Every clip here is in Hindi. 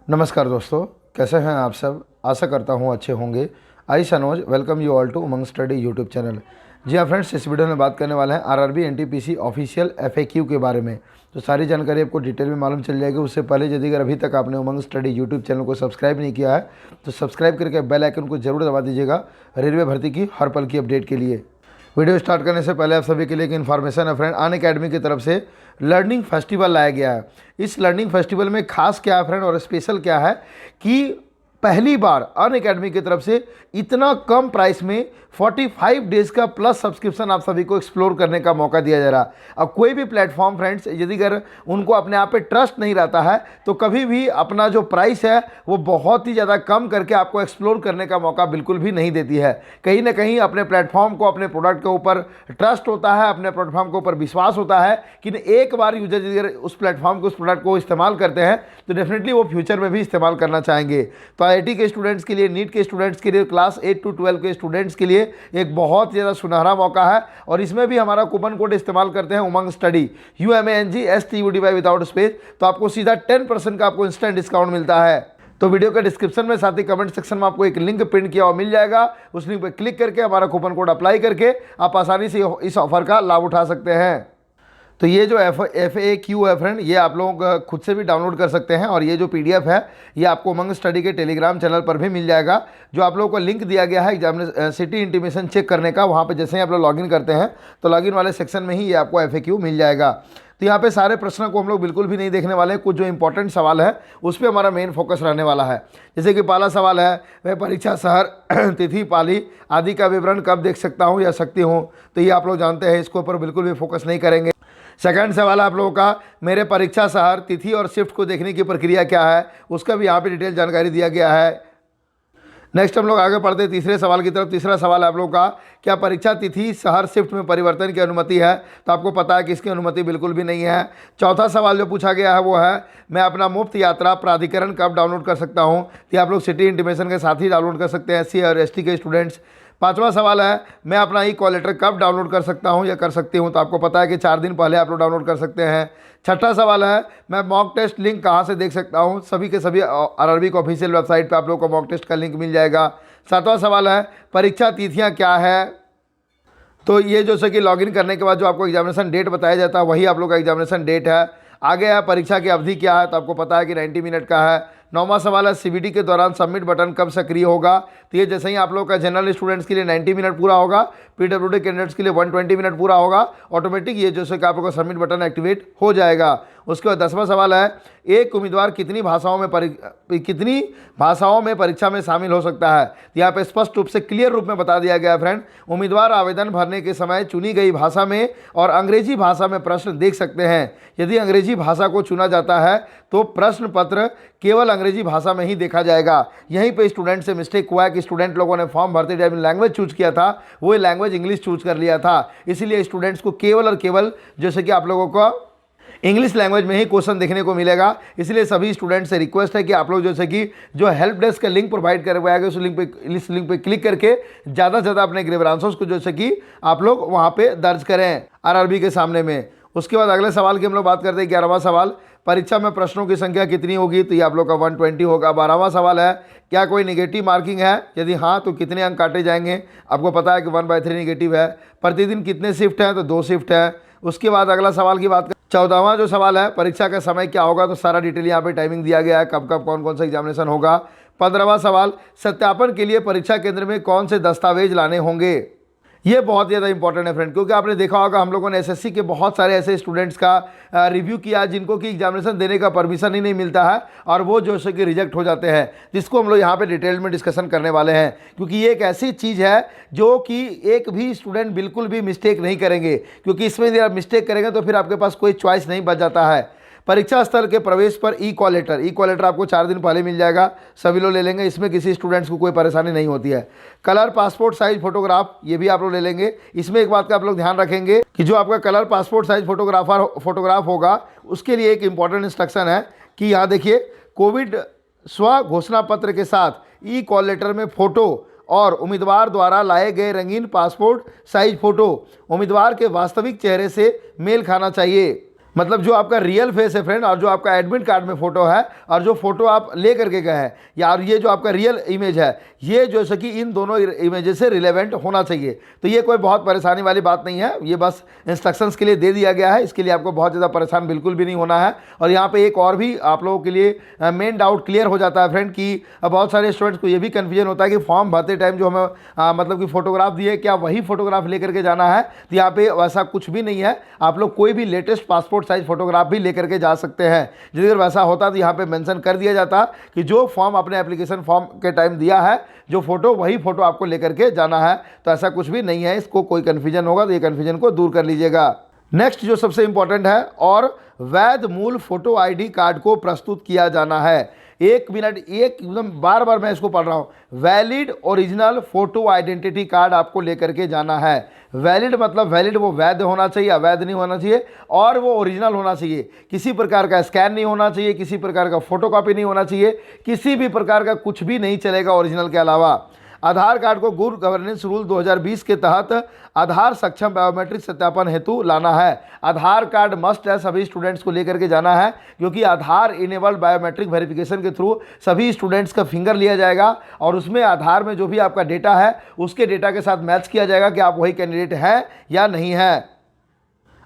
नमस्कार दोस्तों, कैसे हैं आप सब। आशा करता हूं अच्छे होंगे। I Sanoj welcome you all to Umang study YouTube channel. जी हाँ फ्रेंड्स, इस वीडियो में बात करने वाले हैं आरआरबी एनटीपीसी ऑफिशियल एफएक्यू के बारे में। तो सारी जानकारी आपको डिटेल में मालूम चल जाएगी। उससे पहले यदि अगर अभी तक आपने उमंग स्टडी यूट्यूब चैनल को सब्सक्राइब नहीं किया है तो सब्सक्राइब करके बेल आइकन को जरूर दबा दीजिएगा रेलवे भर्ती की हर पल की अपडेट के लिए। वीडियो स्टार्ट करने से पहले आप सभी के लिए एक इन्फॉर्मेशन है फ्रेंड। अनअकैडमी की तरफ से लर्निंग फेस्टिवल लाया गया है। इस लर्निंग फेस्टिवल में खास क्या है फ्रेंड और स्पेशल क्या है कि पहली बार अनअकैडमी की तरफ से इतना कम प्राइस में 45 डेज का प्लस सब्सक्रिप्शन आप सभी को एक्सप्लोर करने का मौका दिया जा रहा है। अब कोई भी प्लेटफॉर्म फ्रेंड्स यदि अगर उनको अपने आप पे ट्रस्ट नहीं रहता है तो कभी भी अपना जो प्राइस है वो बहुत ही ज़्यादा कम करके आपको एक्सप्लोर करने का मौका बिल्कुल भी नहीं देती है। कहीं ना कहीं अपने प्लेटफॉर्म को, अपने प्रोडक्ट के ऊपर ट्रस्ट होता है, अपने प्लेटफॉर्म के ऊपर विश्वास होता है कि एक बार यूजर यदि उस प्लेटफॉर्म को, उस प्रोडक्ट को इस्तेमाल करते हैं तो डेफिनेटली वो फ्यूचर में भी इस्तेमाल करना चाहेंगे। तो आईआईटी के स्टूडेंट्स के लिए, नीट के स्टूडेंट्स के लिए, क्लास 8 to 12 के स्टूडेंट्स के लिए एक बहुत ज़्यादा सुनहरा मौका है। और इसमें भी हमारा कूपन कोड इस्तेमाल करते हैं उमंग स्टडी, UMANG विदाउट स्पेस, तो आपको सीधा 10% का आपको इंस्टेंट डिस्काउंट मिलता है। तो वीडियो के डिस्क्रिप्शन में साथ ही कमेंट सेक्शन में आपको एक लिंक प्रिंट किया हुआ मिल जाएगा। उस लिंक पर क्लिक करके हमारा कूपन कोड अप्लाई करके आप आसानी से इस ऑफर का लाभ उठा सकते हैं। तो ये जो FAQ है फ्रेंड, ये आप लोग खुद से भी डाउनलोड कर सकते हैं। और ये जो PDF है ये आपको उमंग स्टडी के टेलीग्राम चैनल पर भी मिल जाएगा। जो आप लोगों को लिंक दिया गया है एग्जामिनेशन सिटी इंटीमेशन चेक करने का, वहाँ पे जैसे ही आप लोग लॉगिन करते हैं तो लॉगिन वाले सेक्शन में ही ये आपको FAQ मिल जाएगा। तो यहाँ पे सारे प्रश्नों को हम लोग बिल्कुल भी नहीं देखने वाले हैं। कुछ जो इंपॉर्टेंट सवाल है उस पर हमारा मेन फोकस रहने वाला है। जैसे कि पहला सवाल है, वह परीक्षा शहर तिथि पाली आदि का विवरण कब देख सकता हूँ या सकती हूँ। तो ये आप लोग जानते हैं, इसके ऊपर बिल्कुल भी फोकस नहीं करेंगे। सेकंड सवाल आप लोगों का, मेरे परीक्षा शहर तिथि और शिफ्ट को देखने की प्रक्रिया क्या है, उसका भी यहाँ पे डिटेल जानकारी दिया गया है। नेक्स्ट हम लोग आगे बढ़ते हैं तीसरे सवाल की तरफ। तीसरा सवाल आप लोगों का, क्या परीक्षा तिथि शहर शिफ्ट में परिवर्तन की अनुमति है। तो आपको पता है कि इसकी अनुमति बिल्कुल भी नहीं है। चौथा सवाल जो पूछा गया है वो है, मैं अपना मुफ्त यात्रा प्राधिकरण कब डाउनलोड कर सकता हूँ। तो आप लोग सिटी इंटीमेशन के साथ ही डाउनलोड कर सकते हैं, SC और ST के स्टूडेंट्स। पांचवा सवाल है, मैं अपना कॉल लेटर कब डाउनलोड कर सकता हूं या कर सकती हूं। तो आपको पता है कि 4 दिन पहले आप लोग डाउनलोड कर सकते हैं। छठा सवाल है, मैं मॉक टेस्ट लिंक कहां से देख सकता हूं। सभी के सभी आरआरबी की ऑफिशियल वेबसाइट पे आप लोग को मॉक टेस्ट का लिंक मिल जाएगा। सातवां सवाल है, परीक्षा तिथियां क्या है। तो ये जो कि लॉगिन करने के बाद जो आपको एग्जामिनेशन डेट बताया जाता है वही आप लोग का एग्जामिनेशन डेट है। आगे है, परीक्षा की अवधि क्या है। तो आपको पता है कि 90 मिनट का है। नौवां सवाल है, CBT के दौरान सबमिट बटन कब सक्रिय होगा। तो ये जैसे ही आप लोग का जनरल स्टूडेंट्स के लिए 90 मिनट पूरा होगा, PWD कैंडिडेट्स के लिए 120 मिनट पूरा होगा, ऑटोमेटिक ये जैसे कि आप लोग का सबमिट बटन एक्टिवेट हो जाएगा। उसके बाद 10वां सवाल है, एक उम्मीदवार कितनी भाषाओं में परीक्षा में शामिल हो सकता है। यहाँ पे स्पष्ट रूप से क्लियर रूप में बता दिया गया है फ्रेंड। उम्मीदवार आवेदन भरने के समय चुनी गई भाषा में और अंग्रेजी भाषा में प्रश्न देख सकते हैं। यदि अंग्रेजी भाषा को चुना जाता है तो प्रश्न पत्र केवल अंग्रेजी भाषा में ही देखा जाएगा। यहीं पे स्टूडेंट से मिस्टेक हुआ है कि स्टूडेंट लोगों ने फॉर्म भरते टाइम लैंग्वेज चूज किया था, वो लैंग्वेज इंग्लिश चूज कर लिया था। इसीलिए स्टूडेंट्स को केवल और केवल जैसे कि आप लोगों को इंग्लिश लैंग्वेज में ही क्वेश्चन देखने को मिलेगा। इसलिए सभी स्टूडेंट्स से रिक्वेस्ट है कि आप लोग जैसे कि जो हेल्प डेस्क का लिंक प्रोवाइड करवाया गया इस लिंक पे क्लिक करके ज़्यादा से ज़्यादा अपने ग्रेवर आंसर्स को जैसे कि आप लोग वहाँ पे दर्ज करें आरआरबी के सामने में। उसके बाद अगले सवाल की हम लोग बात करते हैं। 11वां सवाल, परीक्षा में प्रश्नों की संख्या कितनी होगी। तो ये आप लोग का 120 होगा। 12वां सवाल है, क्या कोई नेगेटिव मार्किंग है, यदि हाँ तो कितने अंक काटे जाएंगे। आपको पता है कि 1/3 नेगेटिव है। प्रतिदिन कितने शिफ्ट हैं, तो 2 शिफ्ट है। उसके बाद अगला सवाल की बात 14वां जो सवाल है, परीक्षा का समय क्या होगा। तो सारा डिटेल यहाँ पे टाइमिंग दिया गया है, कब कब कौन कौन सा एग्जामिनेशन होगा। 15वां सवाल, सत्यापन के लिए परीक्षा केंद्र में कौन से दस्तावेज लाने होंगे। ये बहुत ज़्यादा इंपॉर्टेंट है फ्रेंड, क्योंकि आपने देखा होगा हम लोगों ने SSC के बहुत सारे ऐसे स्टूडेंट्स का रिव्यू किया जिनको कि एग्जामिनेशन देने का परमिशन ही नहीं मिलता है और वो जो है कि रिजेक्ट हो जाते हैं। जिसको हम लोग यहाँ पे डिटेल में डिस्कशन करने वाले हैं, क्योंकि ये एक ऐसी चीज़ है जो कि एक भी स्टूडेंट बिल्कुल भी मिस्टेक नहीं करेंगे, क्योंकि इसमें यदि आप मिस्टेक करेंगे तो फिर आपके पास कोई चॉइस नहीं बच जाता है। परीक्षा स्थल के प्रवेश पर कॉल लेटर आपको 4 दिन पहले मिल जाएगा। सभी लोग ले लेंगे, इसमें किसी स्टूडेंट्स को कोई परेशानी नहीं होती है। कलर पासपोर्ट साइज फोटोग्राफ, ये भी आप लोग ले लेंगे। इसमें एक बात का आप लोग ध्यान रखेंगे कि जो आपका कलर पासपोर्ट साइज फोटोग्राफ होगा उसके लिए एक इंपॉर्टेंट इंस्ट्रक्शन है कि यहाँ देखिए, कोविड स्व घोषणा पत्र के साथ कॉल लेटर में फोटो और उम्मीदवार द्वारा लाए गए रंगीन पासपोर्ट साइज फोटो उम्मीदवार के वास्तविक चेहरे से मेल खाना चाहिए। मतलब जो आपका रियल फेस है फ्रेंड, और जो आपका एडमिट कार्ड में फ़ोटो है, और जो फ़ोटो आप ले करके गए हैं, या और ये जो आपका रियल इमेज है, ये जो है कि इन दोनों इमेजेस से रिलेवेंट होना चाहिए। तो ये कोई बहुत परेशानी वाली बात नहीं है, ये बस इंस्ट्रक्शंस के लिए दे दिया गया है। इसके लिए आपको बहुत ज़्यादा परेशान बिल्कुल भी नहीं होना है। और यहाँ पे एक और भी आप लोगों के लिए मेन डाउट क्लियर हो जाता है फ्रेंड, कि बहुत सारे स्टूडेंट्स को ये भी कन्फ्यूजन होता है कि फॉर्म भरते टाइम जो हमें मतलब कि फ़ोटोग्राफ दिए, क्या वही फ़ोटोग्राफ लेकर के जाना है? तो यहाँ पे वैसा कुछ भी नहीं है। आप लोग कोई भी लेटेस्ट पासपोर्ट साइज फोटोग्राफ भी लेकर के जा सकते हैं। यदि अगर वैसा होता तो यहाँ पे मेंशन कर दिया जाता कि जो फॉर्म आपने एप्लीकेशन फॉर्म के टाइम दिया है, जो फोटो, वही फोटो आपको लेकर के जाना है। तो ऐसा कुछ भी नहीं है। इसको कोई कन्फ्यूजन होगा तो ये कन्फ्यूजन को दूर कर लीजिएगा। नेक्स्ट जो सबसे इंपॉर्टेंट है, और वैध मूल फोटो आईडी कार्ड को प्रस्तुत किया जाना है। एक मिनट, एक एकदम बार बार मैं इसको पढ़ रहा हूँ, valid original photo identity card आपको लेकर के जाना है। वैलिड मतलब वैलिड वो वैध होना चाहिए, अवैध नहीं होना चाहिए, और वो ओरिजिनल होना चाहिए। किसी प्रकार का स्कैन नहीं होना चाहिए, किसी प्रकार का फोटोकॉपी नहीं होना चाहिए, किसी भी प्रकार का कुछ भी नहीं चलेगा ओरिजिनल के अलावा। आधार कार्ड को गुड गवर्नेंस रूल 2020 के तहत आधार सक्षम बायोमेट्रिक सत्यापन हेतु लाना है। आधार कार्ड मस्ट है, सभी स्टूडेंट्स को लेकर के जाना है, क्योंकि आधार इनेबल्ड बायोमेट्रिक वेरिफिकेशन के थ्रू सभी स्टूडेंट्स का फिंगर लिया जाएगा, और उसमें आधार में जो भी आपका डेटा है उसके डेटा के साथ मैच किया जाएगा कि आप वही कैंडिडेट हैं या नहीं है।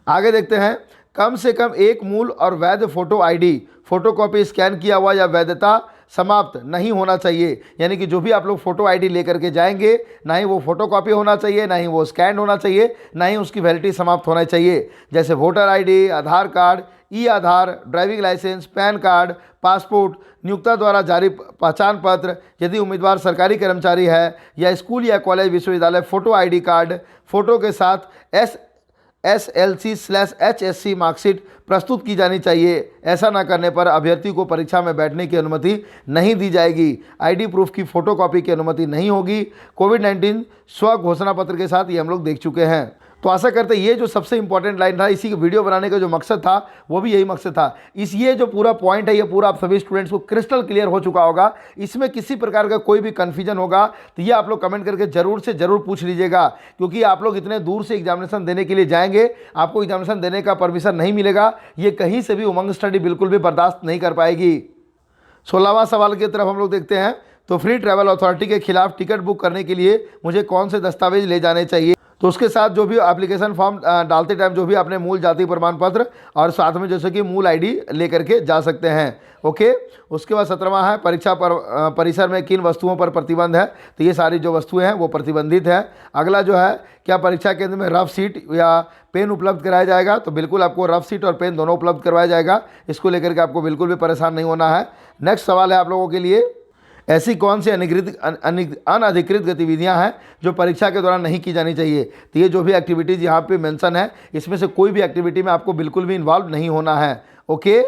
आगे देखते हैं, कम से कम एक मूल और वैध फोटो आईडी, फोटोकॉपी स्कैन किया हुआ या वैधता समाप्त नहीं होना चाहिए। यानी कि जो भी आप लोग फोटो आईडी लेकर के जाएंगे, ना ही वो फोटोकॉपी होना चाहिए, ना ही वो स्कैन होना चाहिए, ना ही उसकी वैलिडिटी समाप्त होना चाहिए। जैसे voter ID, Aadhaar card, e Aadhaar, driving licence, PAN card, passport, नियोक्ता द्वारा जारी पहचान पत्र, यदि उम्मीदवार सरकारी कर्मचारी है, या स्कूल या कॉलेज विश्वविद्यालय फोटो आईडी कार्ड, फोटो के साथ SSLC/HSC मार्कशीट प्रस्तुत की जानी चाहिए। ऐसा न करने पर अभ्यर्थी को परीक्षा में बैठने की अनुमति नहीं दी जाएगी। आईडी प्रूफ की फोटोकॉपी की अनुमति नहीं होगी। कोविड-19 स्व घोषणा पत्र के साथ ये हम लोग देख चुके हैं। तो आशा करते हैं ये जो सबसे इंपॉर्टेंट लाइन था, इसी वीडियो बनाने का जो मकसद था वो भी यही मकसद था। ये जो पूरा पॉइंट है, ये पूरा आप सभी स्टूडेंट्स को क्रिस्टल क्लियर हो चुका होगा। इसमें किसी प्रकार का कोई भी कन्फ्यूजन होगा तो ये आप लोग कमेंट करके जरूर से जरूर पूछ लीजिएगा, क्योंकि आप लोग इतने दूर से एग्जामिनेशन देने के लिए जाएंगे, आपको एग्जामिनेशन देने का परमिशन नहीं मिलेगा। ये कहीं से भी उमंग स्टडी बिल्कुल भी बर्दाश्त नहीं कर पाएगी। 16वां सवाल की तरफ हम लोग देखते हैं। तो फ्री ट्रैवल अथॉरिटी के खिलाफ टिकट बुक करने के लिए मुझे कौन से दस्तावेज ले जाने चाहिए? तो उसके साथ जो भी एप्लीकेशन फॉर्म डालते टाइम जो भी आपने मूल जाति प्रमाण पत्र और साथ में जैसे कि मूल आईडी लेकर के जा सकते हैं। ओके, उसके बाद 17वां है, परीक्षा परिसर में किन वस्तुओं पर प्रतिबंध है? तो ये सारी जो वस्तुएं हैं वो प्रतिबंधित है। अगला जो है, क्या परीक्षा केंद्र में रफ सीट या पेन उपलब्ध कराया जाएगा? तो बिल्कुल आपको रफ सीट और पेन दोनों उपलब्ध करवाया जाएगा। इसको लेकर के आपको बिल्कुल भी परेशान नहीं होना है। नेक्स्ट सवाल है आप लोगों के लिए, ऐसी कौन सी अनधिकृत गतिविधियां हैं जो परीक्षा के दौरान नहीं की जानी चाहिए? तो ये जो भी एक्टिविटीज़ यहाँ पे मेंशन है, इसमें से कोई भी एक्टिविटी में आपको बिल्कुल भी इन्वॉल्व नहीं होना है। ओके,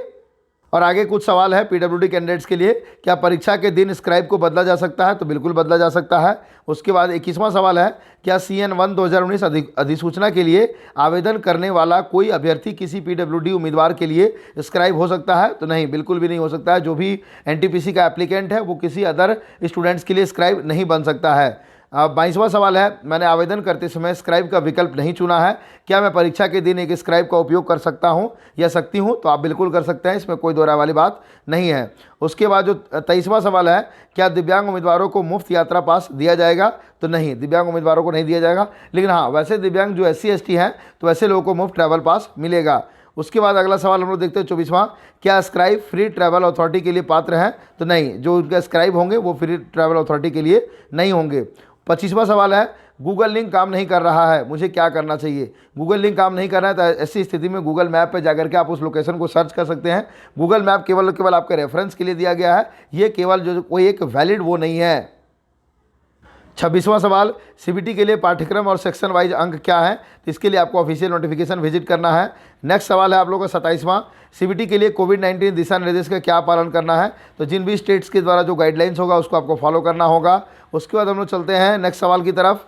और आगे कुछ सवाल है पीडब्ल्यूडी कैंडिडेट्स के लिए, क्या परीक्षा के दिन स्क्राइब को बदला जा सकता है? तो बिल्कुल बदला जा सकता है। उसके बाद 21वां सवाल है, क्या CN1 2019 अधिसूचना के लिए आवेदन करने वाला कोई अभ्यर्थी किसी पीडब्ल्यूडी उम्मीदवार के लिए स्क्राइब हो सकता है? तो नहीं, बिल्कुल भी नहीं हो सकता है। जो भी NTPC का एप्लीकेंट है वो किसी अदर स्टूडेंट्स के लिए स्क्राइब नहीं बन सकता है। 22वां सवाल है, मैंने आवेदन करते समय स्क्राइब का विकल्प नहीं चुना है, क्या मैं परीक्षा के दिन एक स्क्राइब का उपयोग कर सकता हूं या सकती हूं? तो आप बिल्कुल कर सकते हैं, इसमें कोई दो राय वाली बात नहीं है। उसके बाद जो 23वां सवाल है, क्या दिव्यांग उम्मीदवारों को मुफ्त यात्रा पास दिया जाएगा? तो नहीं, दिव्यांग उम्मीदवारों को नहीं दिया जाएगा, लेकिन हाँ वैसे दिव्यांग जो SC ST हैं तो वैसे लोगों को मुफ्त ट्रैवल पास मिलेगा। उसके बाद अगला सवाल हम लोग देखते हैं 24वां, क्या स्क्राइब फ्री ट्रैवल अथॉरिटी के लिए पात्र हैं? तो नहीं, जो उनके स्क्राइब होंगे वो फ्री ट्रैवल अथॉरिटी के लिए नहीं होंगे। 25वां सवाल है, गूगल लिंक काम नहीं कर रहा है, मुझे क्या करना चाहिए? गूगल लिंक काम नहीं कर रहा है तो ऐसी स्थिति में गूगल मैप पे जाकर के आप उस लोकेशन को सर्च कर सकते हैं। गूगल मैप केवल आपके रेफरेंस के लिए दिया गया है, ये केवल जो कोई एक वैलिड वो नहीं है। 26वां सवाल, CBT के लिए पाठ्यक्रम और सेक्शन वाइज अंक क्या है? तो इसके लिए आपको ऑफिशियल नोटिफिकेशन विजिट करना है। नेक्स्ट सवाल है आप लोगों का 27वां, CBT के लिए कोविड-19 दिशा निर्देश का क्या पालन करना है? तो जिन भी स्टेट्स के द्वारा जो गाइडलाइंस होगा उसको आपको फॉलो करना होगा। उसके बाद हम लोग चलते हैं नेक्स्ट सवाल की तरफ।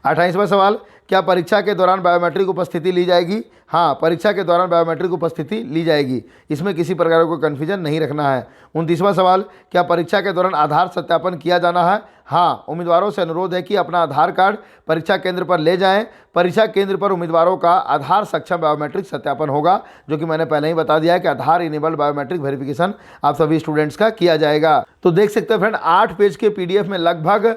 28वां सवाल, क्या परीक्षा के दौरान बायोमेट्रिक उपस्थिति ली जाएगी? हाँ, परीक्षा के दौरान बायोमेट्रिक उपस्थिति ली जाएगी, इसमें किसी प्रकार का कन्फ्यूजन नहीं रखना है। 29वां सवाल, क्या परीक्षा के दौरान आधार सत्यापन किया जाना है? हाँ, उम्मीदवारों से अनुरोध है कि अपना आधार कार्ड परीक्षा केंद्र पर ले जाएं। परीक्षा केंद्र पर उम्मीदवारों का आधार सक्षम बायोमेट्रिक सत्यापन होगा, जो कि मैंने पहले ही बता दिया है कि आधार इनेबल्ड बायोमेट्रिक वेरिफिकेशन आप सभी स्टूडेंट्स का किया जाएगा। तो देख सकते हैं फ्रेंड, 8 पेज के पीडीएफ में लगभग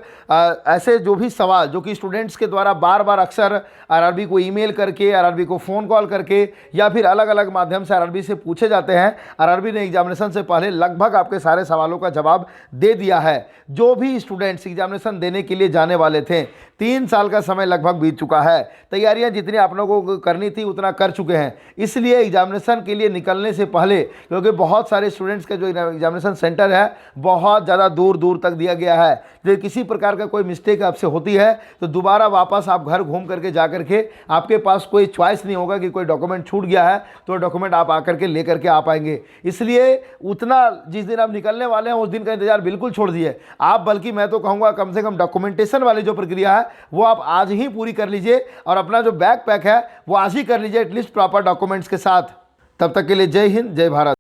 ऐसे जो भी सवाल जो कि स्टूडेंट्स के द्वारा बार बार अक्सर आरआरबी को ईमेल करके, आरआरबी को फ़ोन कॉल करके या फिर अलग अलग माध्यम से आरआरबी से पूछे जाते हैं, आरआरबी ने एग्जामिनेशन से पहले लगभग आपके सारे सवालों का जवाब दे दिया है। जो भी स्टूडेंट्स एग्जामिनेशन देने के लिए जाने वाले थे, 3 साल का समय लगभग बीत चुका है, तैयारियां जितनी आप लोगों को करनी थी उतना कर चुके हैं। इसलिए एग्जामिनेशन के लिए निकलने से पहले, क्योंकि बहुत सारे स्टूडेंट्स का जो एग्जामिनेशन सेंटर है बहुत ज़्यादा दूर दूर तक दिया गया है, जो किसी प्रकार का कोई मिस्टेक आपसे होती है तो दोबारा वापस आप घर घूम करके जा करके, आपके पास कोई चॉइस नहीं होगा कि कोई डॉक्यूमेंट छूट गया है तो डॉक्यूमेंट आप आकर के लेकर के आ पाएंगे। इसलिए उतना जिस दिन आप निकलने वाले हैं उस दिन का इंतजार बिल्कुल छोड़ दिए आप, बल्कि मैं तो कहूँगा कम से कम डॉक्यूमेंटेशन वाली जो प्रक्रिया है वो आप आज ही पूरी कर लीजिए और अपना जो बैग पैक है वो आज ही कर लीजिए, एटलीस्ट प्रॉपर डॉक्यूमेंट्स के साथ। तब तक के लिए जय हिंद, जय भारत।